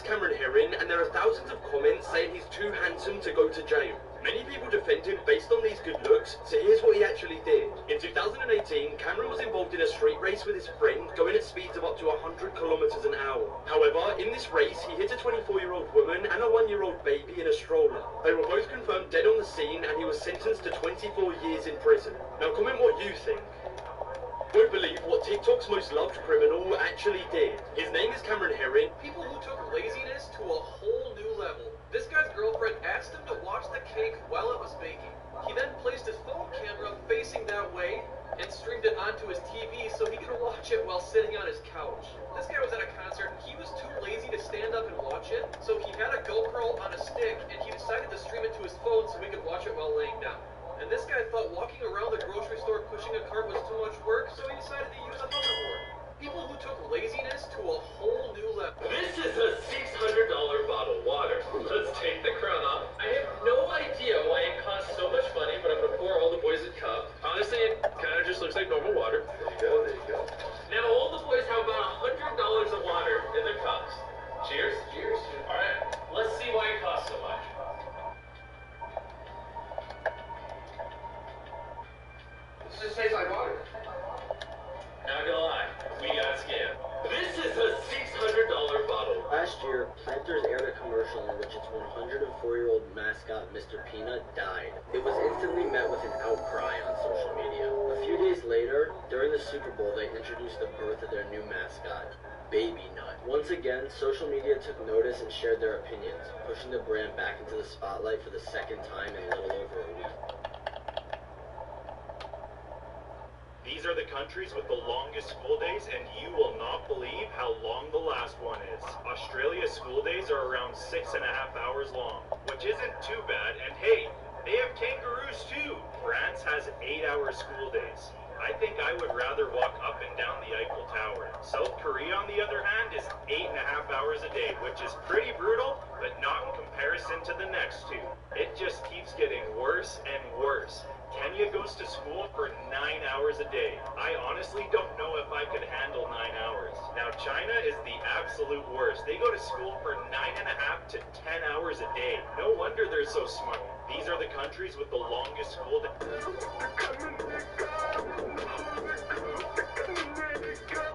Cameron Herring, and there are thousands of comments saying he's too handsome to go to jail. Many people defend him based on these good looks, so here's what he actually did. In 2018, Cameron was involved in a street race with his friend, going at speeds of up to 100 kilometers an hour. However, in this race, he hit a 24-year-old woman and a 1-year-old baby in a stroller. They were both confirmed dead on the scene, and he was sentenced to 24 years in prison. Now comment what you think. Won't believe what TikTok's most loved criminal actually did. His name is Cameron Herring. People who took laziness to a whole new level. This guy's girlfriend asked him to watch the cake while it was baking. He then placed his phone camera facing that way and streamed it onto his TV so he could watch it while sitting on his couch. This guy was at a concert and he was too lazy to stand up and watch it, so he had a GoPro on a stick and he decided to stream it to his phone so he could watch it while laying down. And this guy thought walking around the grocery store pushing a cart was too much work, so he decided to use a hoverboard. People who took laziness to a whole new level. This is a $600 bottle of water. Let's take the crown off. I have no idea why it costs so much money, but I'm gonna pour all the boys a cup. Honestly, it kind of just looks like normal water. There you go. Now all the boys have about $100 of water in their cups. Cheers. Cheers. All right, let's see why it costs so much. This just tastes like water. Not gonna lie, we got scammed. This is a $600 bottle. Last year, Planters aired a commercial in which its 104-year-old mascot, Mr. Peanut, died. It was instantly met with an outcry on social media. A few days later, during the Super Bowl, they introduced the birth of their new mascot, Baby Nut. Once again, social media took notice and shared their opinions, pushing the brand back into the spotlight for the second time in a little over a week. These are the countries with the longest school days, and you will not believe how long the last one is. Australia's school days are around 6.5 hours long, which isn't too bad, and hey, they have kangaroos too. France has 8-hour school days. I think I would rather walk up and down the Eiffel Tower. South Korea, on the other hand, is 8.5 hours a day, which is pretty brutal, but not in comparison to the next two. It just keeps getting worse and worse. Kenya goes to school for 9 hours a day. I honestly don't know if I could handle 9 hours. Now, China is the absolute worst. They go to school for 9.5 to 10 hours a day. No wonder they're so smart. These are the countries with the longest school day.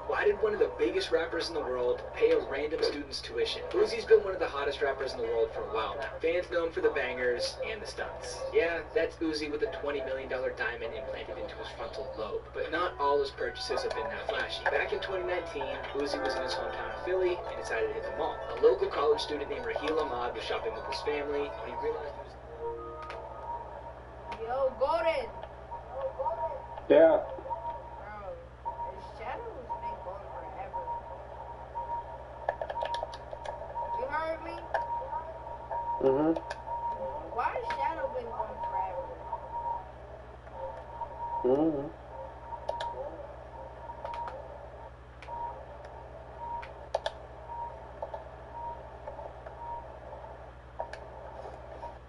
Why did one of the biggest rappers in the world pay a random student's tuition? Uzi's been one of the hottest rappers in the world for a while now. Fans know him for the bangers and the stunts. Yeah, that's Uzi with a $20 million diamond implanted into his frontal lobe. But not all his purchases have been that flashy. Back in 2019, Uzi was in his hometown of Philly and decided to hit the mall. A local college student named Raheel Ahmad was shopping with his family when he realized he was... Yo, Golden! Yeah. Mm-hmm. Why has Shadow been going forever? Mm-hmm.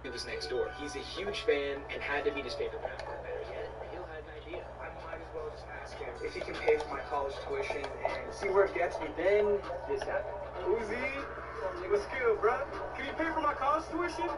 It was next door. He's a huge fan and had to meet his favorite rapper. Better yet, Raheel had an idea. I might as well just ask him if he can pay for my college tuition and see where it gets me. Then this happened. Uzi, what's good, bro? Can you pay for my college tuition?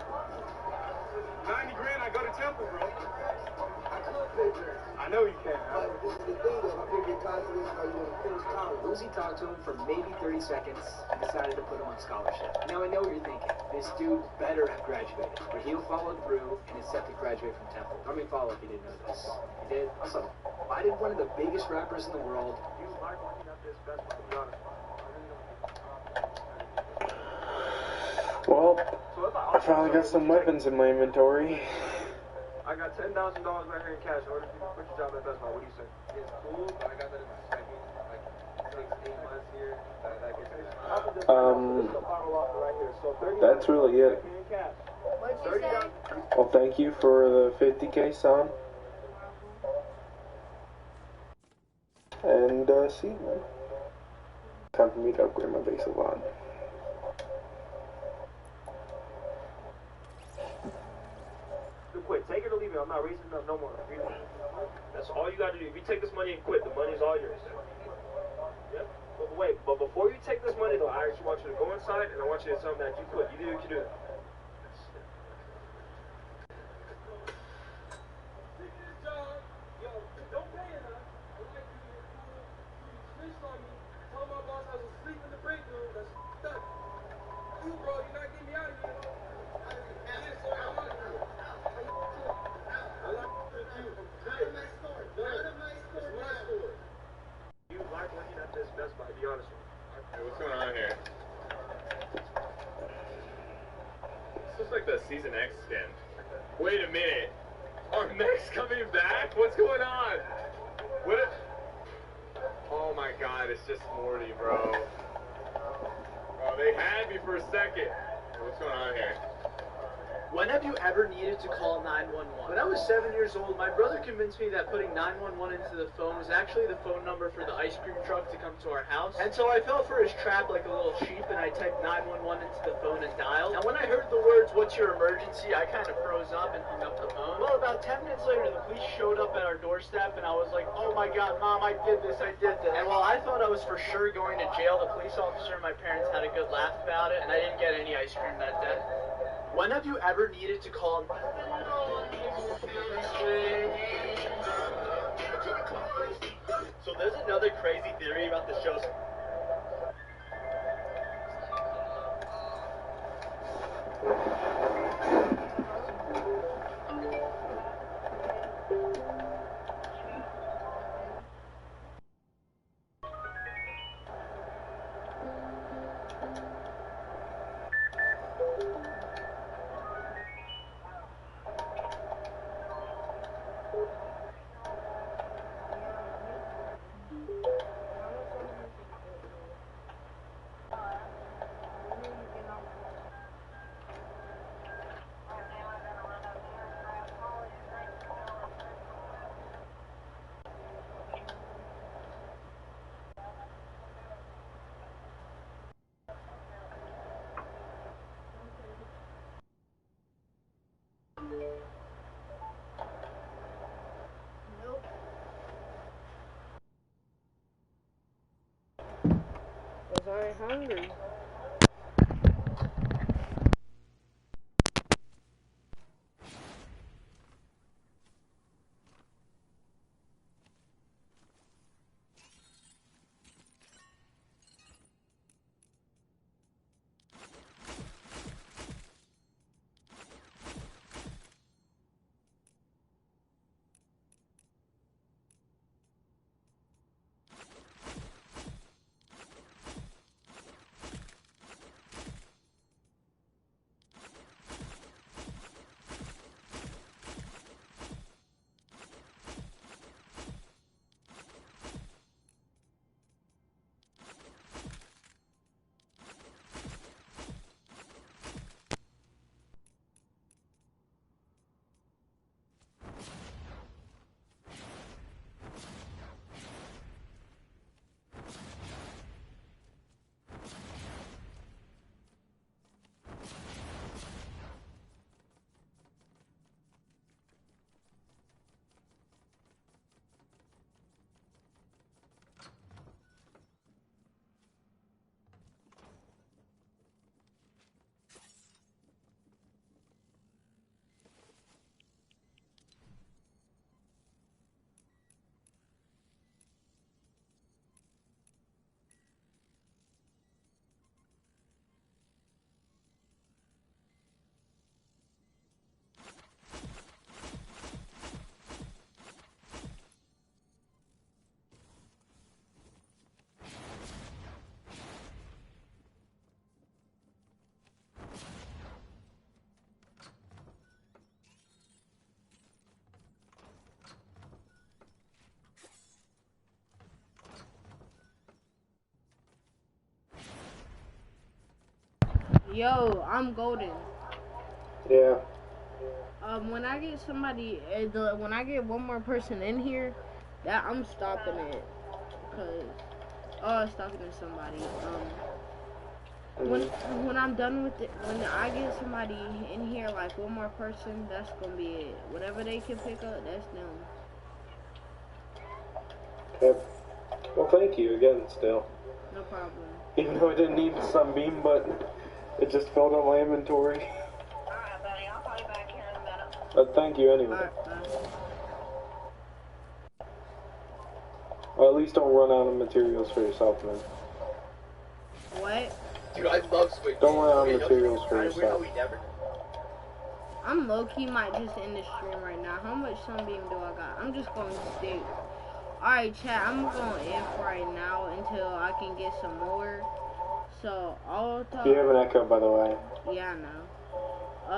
90 grand, I go to Temple, bro. I could pay for it. I know you can. But this is the thing, though. I figured college tuition while you want to finish college. Uzi talked to him for maybe 30 seconds and decided to put him on scholarship. Now I know what you're thinking. This dude better have graduated. Raheel followed through and is set to graduate from Temple. I mean, follow if you didn't know this. He did? Also, why did one of the biggest rappers in the world... Well, I finally got some weapons in my inventory. I got $10,000 right here in cash. Order quit your job at Best Buy. What do you say? It's cool, but I got that in my second, like 6-8 months here. That gets That's really it. What'd you say? Well, thank you for the 50K, son. And, see you, man. Time for me to upgrade my base a lot. Quit. Take it or leave it. I'm not raising up no more. That's all you gotta do. If you take this money and quit, the money's all yours. Yep. Wait, but before you take this money, though, I actually want you to go inside, and I want you to tell them that you quit. You can do that. Be honest with me. Hey, what's going on here? This looks like the Season X skin. Wait a minute. Are mechs coming back? What's going on? What? Oh my god, it's just Morty, bro. Oh, they had me for a second. Hey, what's going on here? When have you ever needed to call 911? When I was 7 years old, my brother convinced me that putting 911 into the phone was actually the phone number for the ice cream truck to come to our house. And so I fell for his trap like a little sheep, and I typed 911 into the phone and dialed. And when I heard the words, "What's your emergency?" I kind of froze up and hung up the phone. Well, about 10 minutes later, the police showed up at our doorstep, and I was like, "Oh my god, Mom, I did this. And while I thought I was for sure going to jail, the police officer and my parents had a good laugh about it, and I didn't get any ice cream that day. When have you ever needed to call? So there's another crazy theory about the show. Cause I ain't hungry. Yo, I'm golden. Yeah. When I get when I get one more person in here, that I'm stopping it, cause I was talking to somebody. When I'm done with it, when I get somebody in here, like one more person, that's gonna be it. Whatever they can pick up, that's them. Okay. Well, thank you again, still. No problem. Even though I didn't need the sunbeam, but it just filled up my inventory. Alright, buddy, I'll call you back here in a minute. Thank you anyway. Alright, bye. Or at least don't run out of materials for yourself, man. What? Dude, I love Squid Don't Game. run out Okay, of materials for weird how yourself. we never. I'm low-key might just end the stream right now. How much sunbeam do I got? I'm just going to stick. Alright, chat, I'm going to end for right now until I can get some more. So, I'll talk... You have an echo, by the way. Yeah, I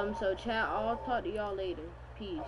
know. So, chat, I'll talk to y'all later. Peace.